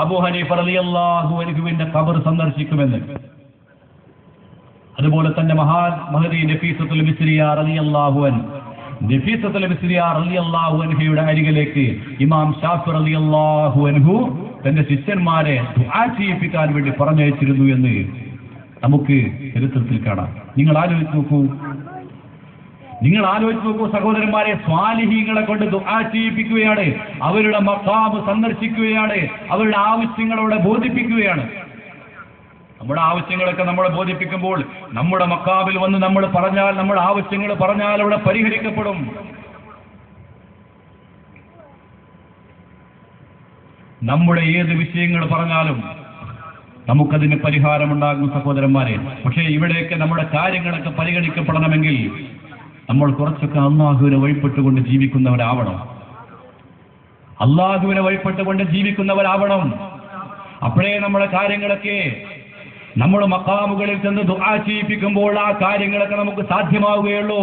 അബൂ ഹനീഫ റളിയല്ലാഹു അൻഹുവിന്റെ ഖബർ സന്ദർശിക്കുമെന്ന്. അതുപോലെ തന്നെ മഹാൻ മഹദി നഫീസത്തുൽ മിസ്രിയ റളിയല്ലാഹു അൻഹു, നഫീസത്തുൽ മിസ്രിയ റളിയല്ലാഹു അൻഹയുടെ അരികിലേക്ക് ഇമാം ഷാഫി റളിയല്ലാഹു അൻഹു തന്റെ ശിഷ്യന്മാരെ ദുആ ചെയ്യിപ്പിക്കാൻ വേണ്ടി പറഞ്ഞയച്ചിരുന്നു എന്ന് നമുക്ക് ചരിത്രത്തിൽ കാണാം. നിങ്ങൾ ആലോചിച്ച് നോക്കൂ സഹോദരന്മാരെ, സ്വാലിഹീങ്ങളെ കൊണ്ട് ദുആ ചെയ്യിപ്പിക്കുകയാണ്, അവരുടെ മഖാം സന്ദർശിക്കുകയാണ്, അവരുടെ ആവശ്യങ്ങളോടെ ബോധിപ്പിക്കുകയാണ്. നമ്മുടെ ആവശ്യങ്ങളൊക്കെ നമ്മളെ ബോധിപ്പിക്കുമ്പോൾ നമ്മുടെ മഖാമിൽ വന്ന് നമ്മൾ പറഞ്ഞാൽ, നമ്മുടെ ആവശ്യങ്ങൾ പറഞ്ഞാൽ അവിടെ പരിഹരിക്കപ്പെടും. നമ്മുടെ ഏത് വിഷയങ്ങൾ പറഞ്ഞാലും നമുക്കതിന് പരിഹാരമുണ്ടാകും സഹോദരന്മാരെ. പക്ഷേ ഇവിടെയൊക്കെ നമ്മുടെ കാര്യങ്ങളൊക്കെ പരിഗണിക്കപ്പെടണമെങ്കിൽ നമ്മൾ കുറച്ചൊക്കെ അല്ലാഹുവിനെ വഴിപ്പെട്ടുകൊണ്ട് ജീവിക്കുന്നവരാവണം. അല്ലാഹുവിനെ വഴിപ്പെട്ടുകൊണ്ട് ജീവിക്കുന്നവരാവണം. അപ്പോഴേ നമ്മുടെ കാര്യങ്ങളൊക്കെ നമ്മുടെ മഖാമുകളിൽ ചെന്ന് ദുആ ചെയ്യിപ്പിക്കുമ്പോൾ ആ കാര്യങ്ങളൊക്കെ നമുക്ക് സാധ്യമാവുകയുള്ളൂ.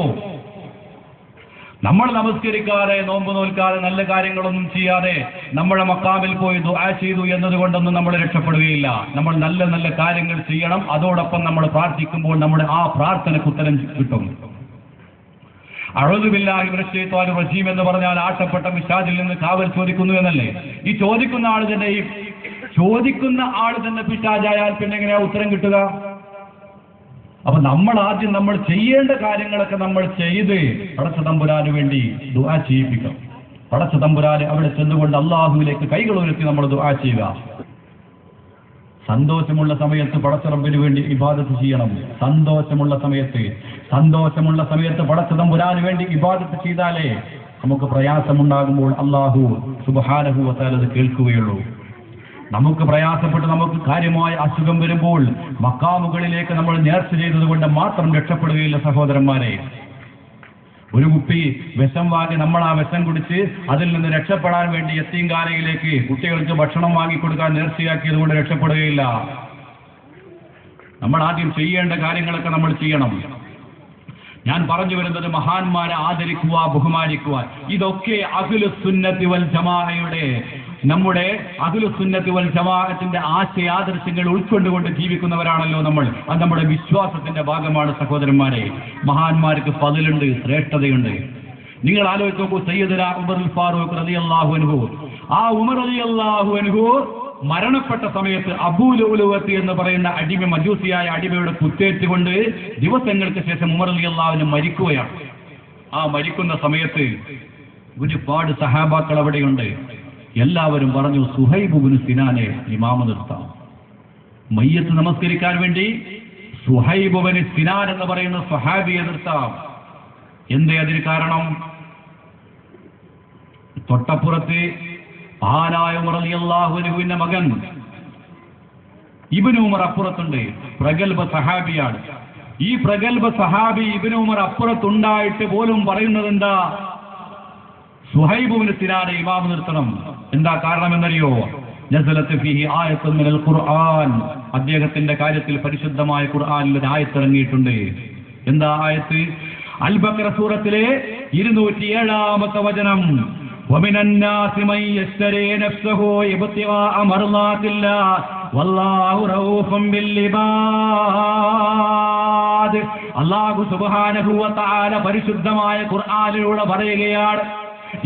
നമ്മൾ നമസ്കരിക്കാതെ, നോമ്പ് നോൽക്കാതെ, നല്ല കാര്യങ്ങളൊന്നും ചെയ്യാതെ നമ്മുടെ മഖാമിൽ പോയി ദുആ ചെയ്തു എന്നതുകൊണ്ടൊന്നും നമ്മൾ രക്ഷപ്പെടുകയില്ല. നമ്മൾ നല്ല നല്ല കാര്യങ്ങൾ ചെയ്യണം. അതോടൊപ്പം നമ്മൾ പ്രാർത്ഥിക്കുമ്പോൾ നമ്മുടെ ആ പ്രാർത്ഥനയ്ക്ക് ഉത്തരം കിട്ടും. അഊദു ബില്ലാഹി മിനശ് ശൈത്വാനിർ റജീം എന്ന് പറഞ്ഞാൽ ആട്ടപ്പെട്ട പിശാചിൽ നിന്ന് കാവൽ ചോദിക്കുന്നു എന്നല്ലേ? ഈ ചോദിക്കുന്ന ആൾ തന്നെ പിശാചായാൽ പിന്നെ എങ്ങനെയാ ഉത്തരം കിട്ടുക? അപ്പൊ നമ്മൾ ആദ്യം നമ്മൾ ചെയ്യേണ്ട കാര്യങ്ങളൊക്കെ നമ്മൾ ചെയ്ത് പടച്ച തമ്പുരാന് വേണ്ടി ദുആ ചെയ്യിപ്പിക്കണം. പടച്ച തമ്പുരാന് അവിടെ ചെന്നുകൊണ്ട് അല്ലാഹുവിലേക്ക് കൈകൾ ഉയർത്തി നമ്മൾ ദുആ ചെയ്യുക. സന്തോഷമുള്ള സമയത്ത് പടച്ച റബ്ബിന് വേണ്ടി ഇബാദത്ത് ചെയ്യണം. സന്തോഷമുള്ള സമയത്ത് പടച്ച തമ്പുരാന് വേണ്ടി ഇബാദത്ത് ചെയ്താലേ നമുക്ക് പ്രയാസമുണ്ടാകുമ്പോൾ അല്ലാഹു സുബ്ഹാനഹു വ തആല അത് കേൾക്കുകയുള്ളൂ. നമുക്ക് പ്രയാസപ്പെട്ട് നമുക്ക് കാര്യമായ അസുഖം വരുമ്പോൾ മഖാമുകളിലേക്ക് നമ്മൾ നേർച്ച ചെയ്തതുകൊണ്ട് മാത്രം രക്ഷപ്പെടുകയില്ല സഹോദരന്മാരെ. ഒരു കുപ്പി വിഷം വാങ്ങി നമ്മൾ ആ വിഷം കുടിച്ച് അതിൽ നിന്ന് രക്ഷപ്പെടാൻ വേണ്ടി യത്തീംഖാനയിലേക്ക് കുട്ടികൾക്ക് ഭക്ഷണം വാങ്ങിക്കൊടുക്കാൻ നേർച്ചയാക്കിയത് കൊണ്ട് രക്ഷപ്പെടുകയില്ല. നമ്മൾ ആദ്യം ചെയ്യേണ്ട കാര്യങ്ങളൊക്കെ നമ്മൾ ചെയ്യണം. ഞാൻ പറഞ്ഞു വരുന്നത് മഹാന്മാരെ ആദരിക്കുക, ബഹുമാനിക്കുക. ഇതൊക്കെ അഹ്ലുസുന്നത്തി വൽ ജമാഅയുടെ, നമ്മുടെ അഹ്ലുസുന്നത്തി വൽ ജമാഅത്തിന്റെ ആശയാദർശങ്ങൾ ഉൾക്കൊണ്ടുകൊണ്ട് ജീവിക്കുന്നവരാണല്ലോ നമ്മൾ. അത് നമ്മുടെ വിശ്വാസത്തിന്റെ ഭാഗമാണ് സഹോദരന്മാരെ. മഹാന്മാർക്ക് ഫളിലുണ്ട്, ശ്രേഷ്ഠതയുണ്ട്. നിങ്ങൾ ആലോചിച്ച് നോക്കൂ, സയ്യിദുന ഉമറുൽ ഫാറൂഖ് റളിയല്ലാഹു അൻഹു, ആ ഉമർ റളിയല്ലാഹു അൻഹു മരണപ്പെട്ട സമയത്ത് അബൂ ലുഅ്ലുഅത്ത് എന്ന് പറയുന്ന അടിമ, മജൂസിയായ അടിമയുടെ കുത്തേറ്റുകൊണ്ട് ദിവസങ്ങൾക്ക് ശേഷം ഉമർ റളിയല്ലാഹു അൻഹു മരിക്കുകയാണ്. ആ മരിക്കുന്ന സമയത്ത് ഒരുപാട് സഹാബാക്കൾ അവിടെയുണ്ട്. എല്ലാവരും പറഞ്ഞു, സുഹൈബ് ഇബ്നു സിനാനെ ഇമാമ നിർത്താം. മയ്യത്ത് നമസ്കരിക്കാൻ വേണ്ടി സുഹൈബ് ഇബ്നു സിനാൻ എന്ന് പറയുന്ന സ്വഹാബിയെ നിർത്താം. എന്തേ അതിന് കാരണം? തൊട്ടപ്പുറത്ത് മഹാനായ ഉമർ റളിയല്ലാഹു അൻഹുവിന്റെ മകൻ ഇബ്നു ഉമർ അപ്പുറത്തുണ്ട്. പ്രഗൽഭ സഹാബിയാണ്. ഈ പ്രഗൽഭ സഹാബി ഇബ്നു ഉമർ അപ്പുറത്തുണ്ടായിട്ട് പോലും പറയുന്നത് എന്താ? സുഹൈബ് ഇബ്നു സിനാനെ ഇമാം നിർത്തണം. എന്താ കാരണം എന്നറിയോ? നസലത്ത് ഫീഹി ആയത്തുൻ മിനൽ ഖുർആൻ, അദ്ദേഹത്തിന്റെ കാര്യത്തിൽ പരിശുദ്ധമായ ഖുർആനിൽ ഒരു ആയത്ത് ഇറങ്ങിയിട്ടുണ്ട്. എന്താ ആയത്ത്? അൽ ബഖറ സൂറത്തിലെ 207-ാമത്തെ വചനം, وَمِنَ النَّاسِ مَن يَشْتَرِي نَفْسَهُ ابْتِغَاءَ مَرْضَاتِ اللَّهِ وَاللَّهُ رَءُوفٌ بِالْعِبَادِ. അല്ലാഹു സുബ്ഹാനഹു വ തആല പരിശുദ്ധമായ ഖുർആനിലൂടെ പറയുകയാണ്.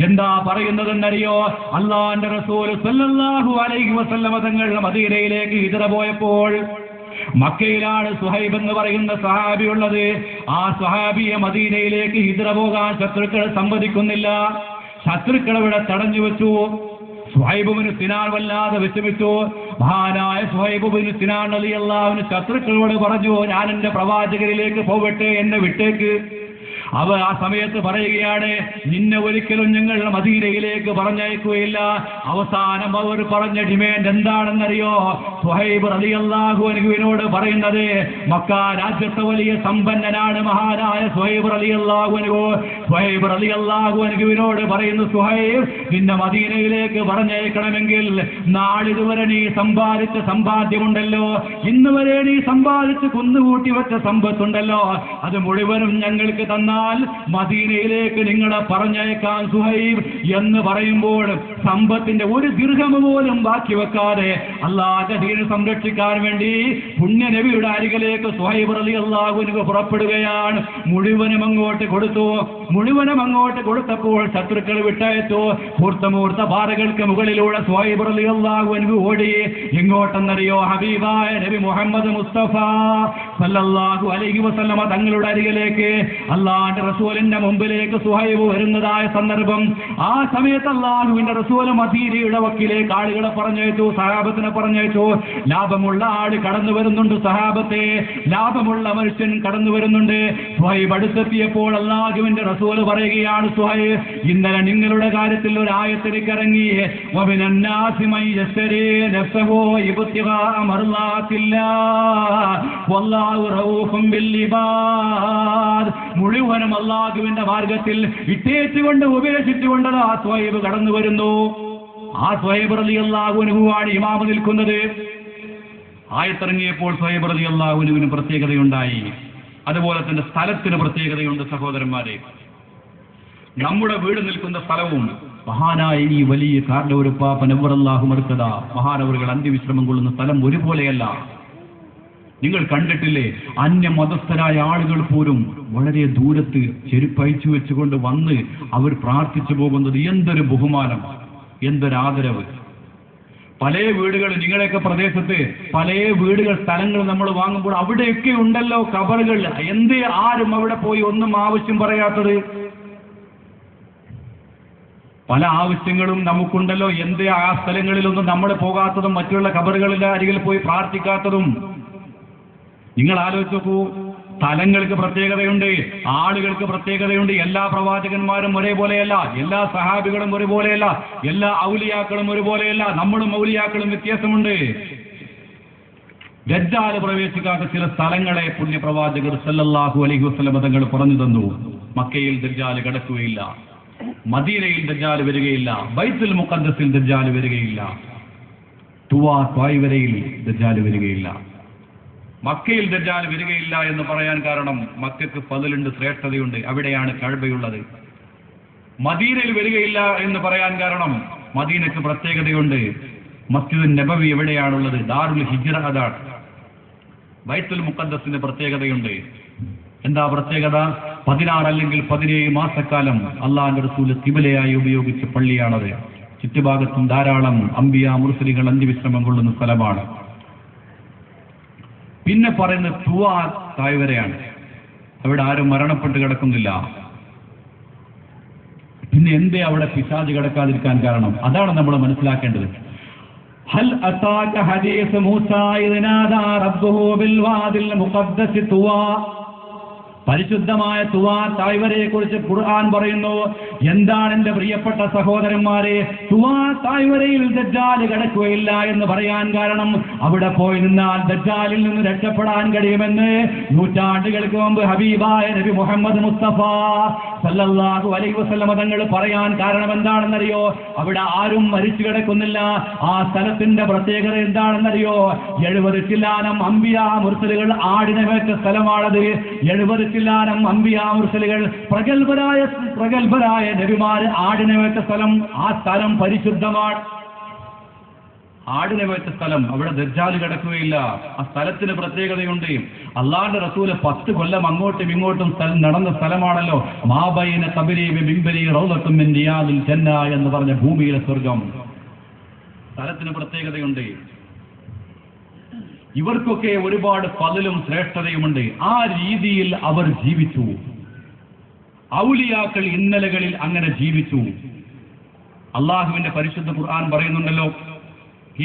എന്താ പറയുന്നതെന്നറിയോ? അല്ലാഹുവിന്റെ റസൂൽ സല്ലല്ലാഹു അലൈഹി വസല്ലമ തങ്ങൾ മദീനയിലേക്ക് ഹിജ്റ പോയപ്പോൾ മക്കയിലാണ് സുഹൈബ് എന്ന് പറയുന്ന സഹാബി ഉള്ളത്. ആ സഹാബിയെ മദീനയിലേക്ക് ഹിജ്റ പോകാൻ ശത്രുക്കൾ സമ്മതിക്കുന്നില്ല. ശത്രുക്കൾ ഇവിടെ തടഞ്ഞു വെച്ചു. സുഹൈബ് ഇബ്നു സിനാൻ വല്ലാതെ വിഷമിച്ചു. മഹാനായ സുഹൈബ് ഇബ്നു സിനാൻ റളിയല്ലാഹു അൻഹു ശത്രുക്കളോട് പറഞ്ഞു, ഞാൻ എന്റെ പ്രവാചകരിലേക്ക് പോകട്ടെ, എന്നെ വിട്ടേക്ക്. അവർ ആ സമയത്ത് പറയുകയാണ്, നിന്നെ ഒരിക്കലും ഞങ്ങൾ മദീനയിലേക്ക് പറഞ്ഞയക്കുകയില്ല. അവസാനം അവർ പറഞ്ഞ ഡിമാൻഡ് എന്താണെന്നറിയോ? സുഹൈബ് റളിയല്ലാഹു അൻഹുവിനോട് പറയുന്നത്, മക്ക രാജ്യത്തെ വലിയ സമ്പന്നനാണ് മഹാനായ സുഹൈബ് റളിയല്ലാഹു അൻഹു. സുഹൈബ് റളിയല്ലാഹു അൻഹുവിനോട് പറയുന്നു, സുഹൈബ്, നിന്നെ മദീനയിലേക്ക് പറഞ്ഞയക്കണമെങ്കിൽ നാളിതുവരെ നീ സമ്പാദിച്ച സമ്പാദ്യമുണ്ടല്ലോ, ഇന്ന് വരെ നീ സമ്പാദിച്ച് കുന്നുകൂട്ടി വെച്ച സമ്പത്തുണ്ടല്ലോ, അത് മുഴുവനും ഞങ്ങൾക്ക് തന്ന മദീനയിലേക്ക് നിങ്ങളെ പറഞ്ഞയക്കാൻ സുഹൈബ് എന്ന് പറയുമ്പോൾ സമ്പത്തിന്റെ ഒരു ദിർഹം പോലും ബാക്കി വെക്കാതെ അല്ലാഹുവിന്റെ ദീൻ സംരക്ഷിക്കാൻ വേണ്ടി പുണ്യ നബിയുടെ അരികിലേക്ക് സുഹൈബ് റളിയല്ലാഹു അൻഹു പുറപ്പെടുകയാണ്. മുഴുവനും അങ്ങോട്ട് കൊടുത്തു. മുഴുവനും അങ്ങോട്ട് കൊടുത്തപ്പോൾ ശത്രുക്കൾ വിട്ടയച്ചു. മൂർത്ത പാറകൾക്ക് മുകളിലൂടെ സുഹൈബ് റളിയല്ലാഹു അൻഹു ഓടി. എങ്ങോട്ടെന്നറിയോ? ഹബീബായ നബി മുഹമ്മദ് മുസ്തഫ സല്ലല്ലാഹു അലൈഹി വസല്ലമ തങ്ങളുടെ അരികിലേക്ക്, അല്ലാഹുവിന്റെ റസൂലിന്റെ മുമ്പിലേക്ക് സുഹൈബ് വരുന്നതായ സന്ദർഭം. ആ സമയത്ത് അല്ലാഹുവിന്റെ റസൂൽ മദീനയുടെ വക്കിലേക്ക് ആളുകളെ പറഞ്ഞയച്ചു, സഹാബത്തിനെ പറഞ്ഞയച്ചു. ലാഭമുള്ള ആള് കടന്നു വരുന്നുണ്ട്, സഹാബത്തെ, ലാഭമുള്ള മനുഷ്യൻ കടന്നു വരുന്നുണ്ട്. സുഹൈബ് അടുത്തെത്തിയപ്പോൾ അല്ലാഹുവിന്റെ റസൂൽ പറയുകയാണ്, സുഹൈബ്, ഇന്നലെ നിങ്ങളുടെ കാര്യത്തിൽ ഒരു ആയത്തിലേക്ക് ഇറങ്ങി, വമിനന്നാസി മൻ യസ്തരി നഫ്സഹു ഇബ്തിഗാഅ മർളാത്തില്ലാഹ് വല്ലാഹു റഊഫും ബിൽ ഇബാദ്. മുഴുവനും അല്ലാഹുവിന്റെ മാർഗത്തിൽ ഇട്ടേച്ചുകൊണ്ട് ഉപേക്ഷിച്ചുകൊണ്ട് ആ സുഹൈബ് കടന്നു വരുന്നു. ആ സുഹൈബ് റളിയല്ലാഹു അൻഹുവാണ് ഇമാമ നിൽക്കുന്നത്. ആയത്തിറങ്ങിയപ്പോൾ സുഹൈബ് റളിയല്ലാഹു അൻഹുവിന് പ്രത്യേകതയുണ്ടായി. അതുപോലെ തന്നെ സ്ഥലത്തിന് പ്രത്യേകതയുണ്ട്. സഹോദരന്മാരെ, നമ്മുടെ വീട് നിൽക്കുന്ന സ്ഥലവും മഹാനായ ഈ വലിയ കാർലൂരുപ്പാപ്പ നവ്വറല്ലാഹു മർക്കദ മഹാനവറുകൾ അന്ത്യവിശ്രമം കൊള്ളുന്ന സ്ഥലം ഒരുപോലെയല്ല. നിങ്ങൾ കണ്ടിട്ടില്ലേ, അന്യമതസ്ഥരായ ആളുകൾ പോലും വളരെ ദൂരത്ത് ചെരുപ്പയച്ചു വെച്ചുകൊണ്ട് വന്ന് അവർ പ്രാർത്ഥിച്ചു പോകുന്നത് എന്തൊരു ബഹുമാനം, എന്തൊരാദരവ്. പല വീടുകൾ, നിങ്ങളെയൊക്കെ പ്രദേശത്ത് പല വീടുകൾ, സ്ഥലങ്ങൾ നമ്മൾ വാങ്ങുമ്പോൾ അവിടെയൊക്കെ ഉണ്ടല്ലോ കബറുകൾ. എന്തേ ആരും അവിടെ പോയി ഒന്നും ആവശ്യം പറയാത്തത്? പല ആവശ്യങ്ങളും നമുക്കുണ്ടല്ലോ, എന്തേ ആ സ്ഥലങ്ങളിലൊന്നും നമ്മൾ പോകാത്തതും മറ്റുള്ള കബറുകളുടെ അരികിൽ പോയി പ്രാർത്ഥിക്കാത്തതും? നിങ്ങൾ ആലോചിച്ച് നോക്കൂ. സ്ഥലങ്ങൾക്ക് പ്രത്യേകതയുണ്ട്, ആളുകൾക്ക് പ്രത്യേകതയുണ്ട്. എല്ലാ പ്രവാചകന്മാരും ഒരേപോലെയല്ല, എല്ലാ സഹാബികളും ഒരുപോലെയല്ല, എല്ലാ ഔലിയാക്കളും ഒരുപോലെയല്ല. നമ്മളും ഔലിയാക്കളും വ്യത്യാസമുണ്ട്. ദജ്ജാല് പ്രവേശിക്കാത്ത ചില സ്ഥലങ്ങളെ പുണ്യപ്രവാചകർ സല്ലല്ലാഹു അലൈഹി വസല്ലം തങ്ങൾ പറഞ്ഞു തന്നു. മക്കയിൽ ദജ്ജാല് കടക്കുകയില്ല, മദീനയിൽ ദജ്ജാല് വരികയില്ല, ബൈത്തുൽ മുഖദ്ദസിൽ ദജ്ജാല് വരികയില്ല, ത്വായിഫയിൽ ദജ്ജാല് വരികയില്ല. മക്കയിൽ ദജ്ജാൽ വരികയില്ല എന്ന് പറയാൻ കാരണം മക്കയ്ക്ക് ഫളലുണ്ട്, ശ്രേഷ്ഠതയുണ്ട്, അവിടെയാണ് കഅബയുള്ളത്. മദീനയിൽ വരികയില്ല എന്ന് പറയാൻ കാരണം മദീനയ്ക്ക് പ്രത്യേകതയുണ്ട്. മസ്ജിദുൻ നബവി എവിടെയാണുള്ളത്? ദാറുൽ ഹിജ്റ അതാണ്. ബൈത്തുൽ മുഖദ്ദസിന് പ്രത്യേകതയുണ്ട്. എന്താ പ്രത്യേകത? 16 അല്ലെങ്കിൽ 17 മാസക്കാലം അല്ലാഹുവിന്റെ റസൂൽ ഖിബലയായി ഉപയോഗിച്ച പള്ളിയാണത്. ചുറ്റുഭാഗത്തും ധാരാളം അംബിയ മുർസലികൾ അന്ത്യവിശ്രമം കൊള്ളുന്ന സ്ഥലമാണ്. പിന്നെ പറയുന്നത് തുവാ താഴ്വരയാണ്. അവിടെ ആരും മരണപ്പെട്ട് കിടക്കുന്നില്ല. പിന്നെ എന്തേ അവിടെ പിശാച് കിടക്കാതിരിക്കാൻ കാരണം? അതാണ് നമ്മൾ മനസ്സിലാക്കേണ്ടത്. ഹൽ അതാക ഹദീസ് മൂസാ ഇദ് നാദാ റബ്ബുഹു ബിൽ വാദിൽ മുഖദ്ദസ് തുവാ. പരിശുദ്ധമായ തുവാ താഴ്വരയെ കുറിച്ച് ഖുർആൻ പറയുന്നു. എന്താണ് എന്റെ പ്രിയപ്പെട്ട സഹോദരന്മാരെ, തുവാ താഴ്വരയിൽ ദജ്ജാൽ കിടക്കുകയില്ല എന്ന് പറയാൻ കാരണം അവിടെ പോയി നിന്നാൽ ദജ്ജാലിൽ നിന്ന് രക്ഷപ്പെടാൻ കഴിയുമെന്ന് നൂറ്റാണ്ടുകൾക്ക് മുമ്പ് ഹബീബായ നബി മുഹമ്മദ് മുസ്തഫ സല്ലല്ലാഹു അലൈഹി വസല്ലം തങ്ങൾ പറയാൻ കാരണം എന്താണെന്നറിയോ? അവിടെ ആരും മരിച്ചു കിടക്കുന്നില്ല. ആ സ്ഥലത്തിന്റെ പ്രത്യേകത എന്താണെന്നറിയോ? 70 ചില്ലാനം അംബിയാ മുർസലുകൾ ആടിനെ വെച്ച സ്ഥലമാണത്. 70 ചില്ലാനം അംബിയാ മുർസലുകൾ, പ്രഗത്ഭരായ നബിമാര് ആടിനെ വെച്ച സ്ഥലം. ആ സ്ഥലം പരിശുദ്ധമാണ്. ആടിനെ വെച്ച സ്ഥലം, അവിടെ ദജ്ജാൽ കിടക്കുകയില്ല. ആ സ്ഥലത്തിന് പ്രത്യേകതയുണ്ട്. അല്ലാഹുവിന്റെ റസൂല് 10 കൊല്ലം അങ്ങോട്ടും ഇങ്ങോട്ടും നടന്ന സ്ഥലമാണല്ലോ. മാബൈന ഖബരി മിൻബരി റൗളത്തും മിൻ റിയാദിൽ ജന്ന എന്ന് പറഞ്ഞ ഭൂമിയിലെ സ്വർഗം. സ്ഥലത്തിന് പ്രത്യേകതയുണ്ട്. ഇവർക്കൊക്കെ ഒരുപാട് ഫളലും ശ്രേഷ്ഠതയുമുണ്ട്. ആ രീതിയിൽ അവർ ജീവിച്ചു. ഔലിയാക്കൾ ഇന്നലകളിൽ അങ്ങനെ ജീവിച്ചു. അള്ളാഹുവിന്റെ പരിശുദ്ധ ഖുർആൻ പറയുന്നുണ്ടല്ലോ,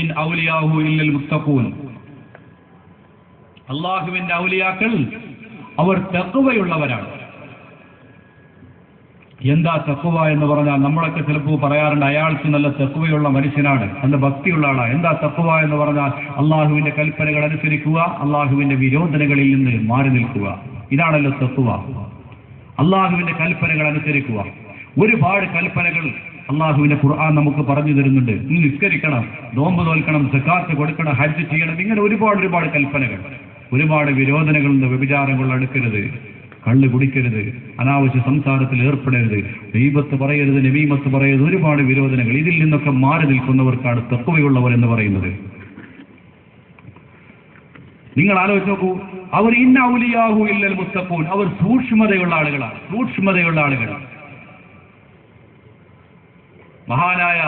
ഇൻ ഔലിയാഹു ഇല്ലൽ മുത്തഖൂൻ. അള്ളാഹുവിന്റെ ഔലിയാക്കൾ അവർ തഖ്വയുള്ളവരാണ്. എന്താ തഖ്വ എന്ന് പറഞ്ഞാൽ? നമ്മളൊക്കെ ചിലപ്പോൾ പറയാറുണ്ട്, അയാൾക്ക് നല്ല തഖ്വയുള്ള മനുഷ്യനാണ്, നല്ല ഭക്തിയുള്ള ആളാണ്. എന്താ തഖ്വ എന്ന് പറഞ്ഞാൽ? അള്ളാഹുവിന്റെ കൽപ്പനകൾ അനുസരിക്കുക, അള്ളാഹുവിന്റെ വിരോധനകളിൽ നിന്ന് മാറി നിൽക്കുക. ഇതാണല്ലോ തഖ്വ. അള്ളാഹുവിന്റെ കൽപ്പനകൾ അനുസരിക്കുക. ഒരുപാട് കൽപ്പനകൾ അള്ളാഹുവിന്റെ ഖുർആൻ നമുക്ക് പറഞ്ഞു തരുന്നുണ്ട്. നീ നിസ്കരിക്കണം, നോമ്പ് നോൽക്കണം, സക്കാത്ത് കൊടുക്കണം, ഹജ്ജ് ചെയ്യണം, ഇങ്ങനെ ഒരുപാട് കൽപ്പനകൾ. ഒരുപാട് വിരോധനകളുണ്ട്. വ്യഭിചാരങ്ങൾ അടുക്കരുത്, കള്ള് കുടിക്കരുത്, അനാവശ്യ സംസാരത്തിൽ ഏർപ്പെടരുത്, ഗീബത്ത് പറയരുത്, നമീമത്ത് പറയരുത്, ഒരുപാട് വിരോധനങ്ങൾ. ഇതിൽ നിന്നൊക്കെ മാറി നിൽക്കുന്നവർക്കാണ് തഖ്വയുള്ളവർ എന്ന് പറയുന്നത്. നിങ്ങൾ ആലോചിച്ച് നോക്കൂ, അവർ ഇന്ന ഔലിയാഹു ഇല്ലൽ മുത്തഖൂൻ, അവർ സൂക്ഷ്മതയുള്ള ആളുകളാണ്, സൂക്ഷ്മതയുള്ള ആളുകളാണ്. മഹാനായ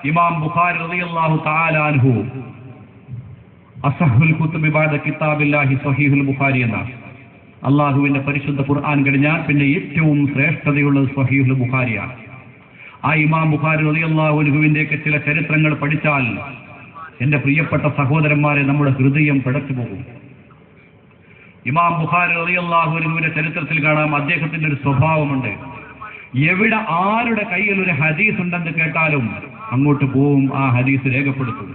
ഇമാം ബുഖാരി റളിയല്ലാഹു തആല അൻഹു അസഹുൽ കുതുബി ബഅദ കിതാബില്ലാഹി സ്വഹീഹുൽ ബുഖാരി എന്നാണ്. അള്ളാഹുവിന്റെ പരിശുദ്ധ ഖുർആൻ കഴിഞ്ഞാൽ പിന്നെ ഏറ്റവും ശ്രേഷ്ഠതയുള്ളത് സ്വഹീഹുൽ ബുഖാരിയാണ്. ആ ഇമാം ബുഖാരി റളിയല്ലാഹു അൻഹുവിന്റെയൊക്കെ ചില ചരിത്രങ്ങൾ പഠിച്ചാൽ എന്റെ പ്രിയപ്പെട്ട സഹോദരന്മാരെ നമ്മുടെ ഹൃദയം പിടച്ചു പോകും. ഇമാം ബുഖാരി റളിയല്ലാഹു അൻഹുവിന്റെ ചരിത്രത്തിൽ കാണാം, അദ്ദേഹത്തിന്റെ ഒരു സ്വഭാവമുണ്ട്. എവിടെ ആരുടെ കയ്യിൽ ഒരു ഹദീസ് ഉണ്ടെന്ന് കേട്ടാലും അങ്ങോട്ട് പോവും, ആ ഹദീസ് രേഖപ്പെടുത്തും.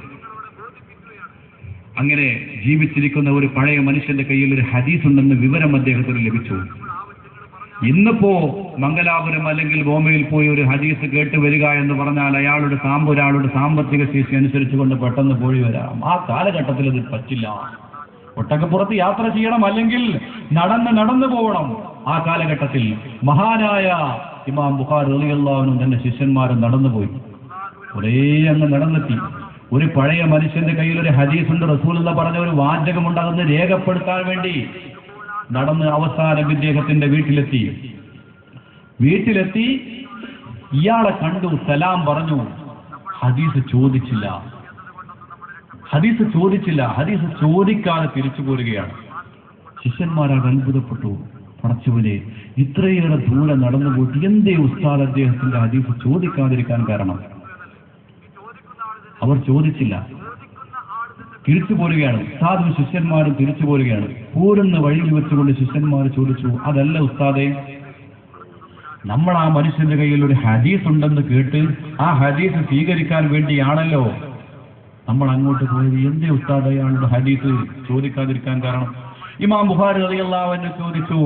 അങ്ങനെ ജീവിച്ചിരിക്കുന്ന ഒരു പഴയ മനുഷ്യന്റെ കയ്യിൽ ഒരു ഹദീസ് ഉണ്ടെന്ന് വിവരം അദ്ദേഹത്തിന് ലഭിച്ചു. ഇന്നിപ്പോ മംഗലാപുരം അല്ലെങ്കിൽ ബോംബെയിൽ പോയി ഒരു ഹദീസ് കേട്ട് വരിക എന്ന് പറഞ്ഞാൽ ഒരാളുടെ സാമ്പത്തിക ശേഷി അനുസരിച്ചുകൊണ്ട് പെട്ടെന്ന് പോയി വരാം. ആ കാലഘട്ടത്തിൽ ഇത് പറ്റില്ല. ഒട്ടകപ്പുറത്ത് യാത്ര ചെയ്യണം, അല്ലെങ്കിൽ നടന്നു പോകണം. ആ കാലഘട്ടത്തിൽ മഹാനായ ഇമാം ബുഖാരി റളിയല്ലാഹു അൻഹു തന്റെ ശിഷ്യന്മാരും നടന്നുപോയി. ഒരേ അങ്ങ് നടന്നെത്തി. ഒരു പഴയ മനുഷ്യന്റെ കയ്യിൽ ഒരു ഹദീസ് ഉണ്ട്, റസൂലുള്ളാഹി പറഞ്ഞ ഒരു വാചകമുണ്ട്, അതൊന്ന് രേഖപ്പെടുത്താൻ വേണ്ടി നടന്ന് അവസാനം ഇദ്ദേഹത്തിന്റെ വീട്ടിലെത്തി ഇയാളെ കണ്ടു, സലാം പറഞ്ഞു. ഹദീസ് ചോദിച്ചില്ല, ഹദീസ് ചോദിക്കാതെ തിരിച്ചു പോരുകയാണ്. ശിഷ്യന്മാരാകെ അത്ഭുതപ്പെട്ടു. പടച്ചവനെ, ഇത്രയേറെ ദൂരെ നടന്നു പോയിട്ട് എന്തേ ഉസ്താദ് അദ്ദേഹത്തിന്റെ ഹദീസ് ചോദിക്കാതിരിക്കാൻ കാരണം? അവർ ചോദിച്ചില്ല, തിരിച്ചു പോരുകയാണ്. ഉസ്താദും ശിഷ്യന്മാരും തിരിച്ചു പോരുകയാണ്. പോരുന്ന വഴിയിൽ വെച്ചുകൊണ്ട് ശിഷ്യന്മാർ ചോദിച്ചു, അതല്ല ഉസ്താദെ, നമ്മൾ ആ മനുഷ്യന്റെ കയ്യിൽ ഒരു ഹദീസ് ഉണ്ടെന്ന് കേട്ട് ആ ഹദീസ് സ്വീകരിക്കാൻ വേണ്ടിയാണല്ലോ നമ്മൾ അങ്ങോട്ട് പോയത്. എന്തേ ഉസ്താദ് അയാളുടെ ഹദീസ് ചോദിക്കാതിരിക്കാൻ കാരണം? ഇമാം ബുഖാരി റളിയല്ലാഹു അൻഹു ചോദിച്ചു,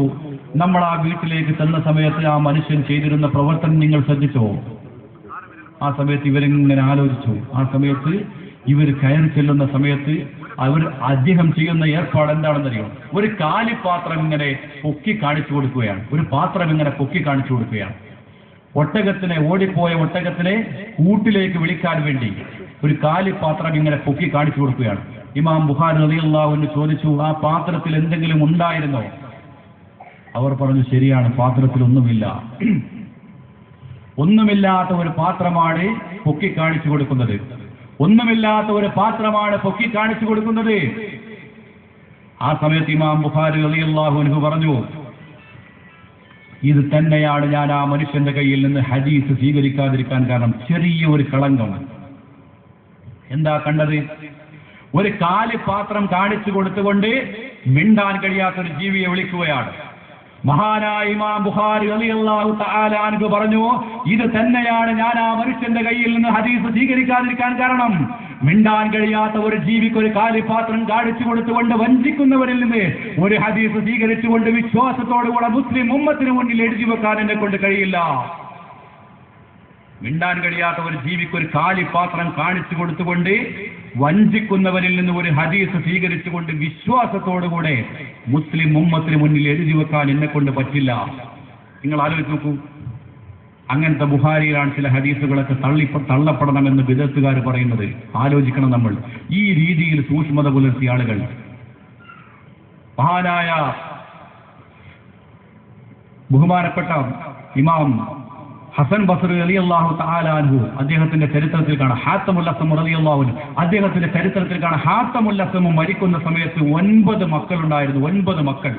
നമ്മൾ ആ വീട്ടിലേക്ക് ചെന്ന സമയത്ത് ആ മനുഷ്യൻ ചെയ്തിരുന്ന പ്രവർത്തനം നിങ്ങൾ ശ്രദ്ധിച്ചോ? ആ സമയത്ത് ഇവരിങ്ങനെ ആലോചിച്ചു. ആ സമയത്ത് ഇവർ കയറി ചെല്ലുന്ന സമയത്ത് അദ്ദേഹം ചെയ്യുന്ന ഏർപ്പാട് എന്താണെന്നറിയോ? ഒരു കാലിപ്പാത്രം ഇങ്ങനെ പൊക്കി കാണിച്ചു കൊടുക്കുകയാണ്. ഓടിപ്പോയ ഒട്ടകത്തിനെ കൂട്ടിലേക്ക് വിളിക്കാൻ വേണ്ടി ഒരു കാലിപ്പാത്രം ഇങ്ങനെ പൊക്കി കാണിച്ചു കൊടുക്കുകയാണ്. ഇമാം ബുഖാരി റളിയല്ലാഹു അൻഹു ചോദിച്ചു, ആ പാത്രത്തിൽ എന്തെങ്കിലും ഉണ്ടായിരുന്നോ? അവർ പറഞ്ഞു, ശരിയാണ്, പാത്രത്തിൽ ഒന്നുമില്ലാത്ത ഒരു പാത്രമാണ് പൊക്കി കാണിച്ചു കൊടുക്കുന്നത്. ആ സമയത്ത് ഇമാം ബുഖാരി റളിയല്ലാഹു അൻഹു പറഞ്ഞു, ഇത് തന്നെയാണ് ഞാൻ ആ മനുഷ്യന്റെ കയ്യിൽ നിന്ന് ഹദീസ് സ്വീകരിക്കാതിരിക്കാൻ കാരണം. ചെറിയ ഒരു കളങ്കം. എന്താ കണ്ടത്? ഒരു കാലിപ്പാത്രം കാണിച്ചു കൊടുത്തുകൊണ്ട് മിണ്ടാൻ കഴിയാത്തൊരു ജീവിയെ വിളിക്കുകയാണ്. മഹാനായ ഇമാം ബുഖാരി റളിയല്ലാഹു തആല അൻഹു പറഞ്ഞു, ഇത് തന്നെയാണ് ഞാൻ ആ മനുഷ്യന്റെ കയ്യിൽ നിന്ന് ഹദീസ് സ്വീകരിക്കാതിരിക്കാൻ കാരണം. മിണ്ടാൻ കഴിയാത്ത ഒരു ജീവിക്ക് ഒരു കാലിപാത്രം കാണിച്ചു കൊടുത്തുകൊണ്ട് വഞ്ചിക്കുന്നവരിൽ നിന്ന് ഒരു ഹദീസ് സ്വീകരിച്ചുകൊണ്ട് വിശ്വാസത്തോടുകൂടെ മുസ്ലിം ഉമ്മത്തിന് മുന്നിൽ എഴുതി വെക്കാൻ എന്നെ കൊണ്ട് കഴിയില്ല. മിണ്ടാൻ കഴിയാത്ത ഒരു ജീവിക്ക് ഒരു കാലിപാത്രം കാണിച്ചു കൊടുത്തുകൊണ്ട് വഞ്ചിക്കുന്നവരിൽ നിന്ന് ഒരു ഹദീസ് സ്വീകരിച്ചുകൊണ്ട് വിശ്വാസത്തോടുകൂടെ മുസ്ലിം ഉമ്മത്തിന് മുന്നിൽ എഴുതി വെക്കാൻ എന്നെ കൊണ്ട് പറ്റില്ല. നിങ്ങൾ ആലോചിച്ച് നോക്കൂ. അങ്ങനത്തെ ബുഖാരിയിലാണ് ചില ഹദീസുകളൊക്കെ തള്ളപ്പെടണമെന്ന് ബിദഅത്തുകാർ പറയുന്നത്. ആലോചിക്കണം നമ്മൾ. ഈ രീതിയിൽ സൂക്ഷ്മത പുലർത്തിയ ആളുകൾ. മഹാനായ ബഹുമാനപ്പെട്ട ഇമാം ഹസൻ ബസ്രി റളിയല്ലാഹു തആല അൻഹു അദ്ദേഹത്തിന്റെ ചരിത്രത്തിൽ കാണാം. ഹാത്തമുൽ അസ്സം റളിയല്ലാഹു അൻഹു അദ്ദേഹത്തിന്റെ ചരിത്രത്തിൽ കാണാം. ഹാത്തമുൽ അസ്സം മരിക്കുന്ന സമയത്ത് 9 മക്കളുണ്ടായിരുന്നു. 9 മക്കൾ.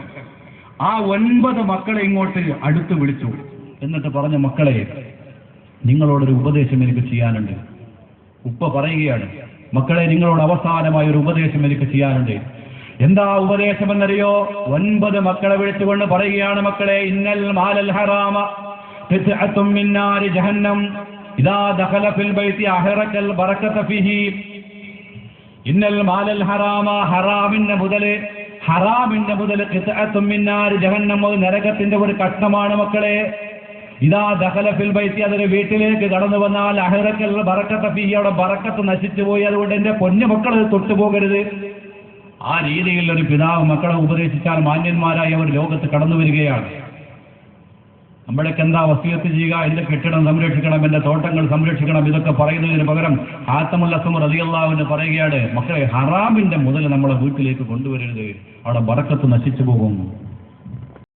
ആ 9 മക്കളെ ഇങ്ങോട്ട് അടുത്ത് വിളിച്ചു. എന്നിട്ട് പറഞ്ഞ, മക്കളെ, നിങ്ങളോടൊരു ഉപദേശം എനിക്ക് ചെയ്യാനുണ്ട്. ഉപ്പ പറയുകയാണ്, മക്കളെ, നിങ്ങളോട് അവസാനമായ ഒരു ഉപദേശം എനിക്ക് ചെയ്യാനുണ്ട്. എന്താ ഉപദേശം എന്നറിയോ? 9 മക്കളെ വിളിച്ചുകൊണ്ട് പറയുകയാണ്, മക്കളെ, ഇന്നൽ മാലൽ ഹറാമ ഖിത്അത്തും മിൻ നാരി ജഹന്നം ഇദാ ദഖല ഫിൽ ബൈതി അഹറകൽ ബറകത ഫീഹി. ഇന്നൽ മാലൽ ഹറാമ, ഹറാമിന്റെ മുതൽ ഖിത്അത്തും മിൻ നാരി ജഹന്നം, നരകത്തിന്റെ ഒരു കഷ്ണമാണ് മക്കളെ. ഇദാ ദഖല ഫിൽ ബൈതി, അതൊരു വീട്ടിലേക്ക് കടന്നു വന്നാൽ അഹറകൽ ബറകത ഫീഹി, അവിടെ ബറക്കത്ത് നശിച്ചു പോയി. അതുകൊണ്ട് എന്റെ പൊന്നു മക്കളെ തൊട്ടുപോകരുത്. ആ രീതിയിൽ ഒരു പിതാവ് മക്കളെ ഉപദേശിച്ചാൽ മാന്യന്മാരായി അവർ ലോകത്ത് കടന്നു വരികയാണ്. നമ്മളൊക്കെ എന്താ വസിയത്ത് ചെയ്യുക, എന്റെ കെട്ടിടം സംരക്ഷിക്കണം, എന്റെ തോട്ടങ്ങൾ സംരക്ഷിക്കണം, ഇതൊക്കെ പറയുന്നതിന് പകരം ഹാത്തമുൽ അസ്മർ റളിയല്ലാഹു അൻഹു പറയുകയാണ്, മക്കളെ ഹറാമിന്റെ മുതൽ നമ്മളെ വീട്ടിലേക്ക് കൊണ്ടുവരരുത്, അവിടെ ബറക്കത്ത് നശിച്ചു പോകും.